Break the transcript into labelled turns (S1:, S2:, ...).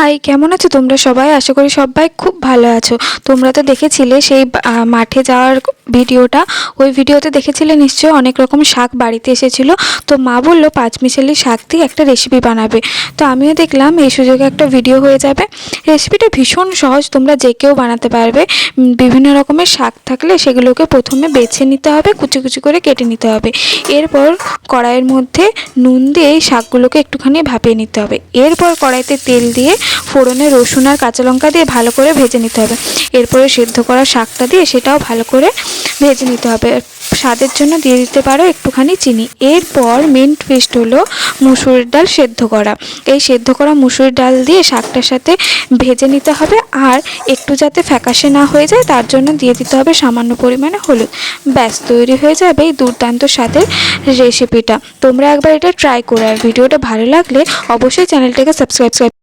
S1: High, কেমন আছো তোমরা সবাই? আশা করি সবাই খুব ভালো আছো। তোমরা তো দেখেছিলে সেই মাঠে যাওয়ার ভিডিওটা। ওই ভিডিওতে দেখেছিলে নিশ্চয়ই অনেক রকম শাক বাড়িতে এসেছিল। তো মা বললো পাঁচমিশালি শাক দিয়ে একটা রেসিপি বানাবে। তো আমিও দেখলাম এই সুযোগে একটা ভিডিও হয়ে যাবে। রেসিপিটা ভীষণ সহজ, তোমরা যে কেউ বানাতে পারবে। বিভিন্ন রকমের শাক থাকলে সেগুলোকে প্রথমে বেছে নিতে হবে, কুচি কুচি করে কেটে নিতে হবে। এরপর কড়াইয়ের মধ্যে নুন দিয়ে এই শাকগুলোকে একটুখানি ভাপিয়ে নিতে হবে। এরপর কড়াইতে তেল দিয়ে ফোড়নে রসুন আর কাঁচা লঙ্কা দিয়ে ভালো করে ভেজে নিতে হবে। এরপরে সেদ্ধ করা শাকটা দিয়ে সেটাও ভালো করে ভেজে নিতে হবে। স্বাদের জন্য দিয়ে দিতে পারো একটুখানি চিনি। এরপর মেন টুইস্ট হলো মুসুরির ডাল সেদ্ধ করা। এই সেদ্ধ করা মুসুরির ডাল দিয়ে শাকটার সাথে ভেজে নিতে হবে, আর একটু যাতে ফ্যাকাশে না হয়ে যায় তার জন্য দিয়ে দিতে হবে সামান্য পরিমাণে হলুদ। ব্যাস, তৈরি হয়ে যাবে এই দুর্দান্ত স্বাদের রেসিপিটা। তোমরা একবার এটা ট্রাই করো, আর ভিডিওটা ভালো লাগলে অবশ্যই চ্যানেলটাকে সাবস্ক্রাইব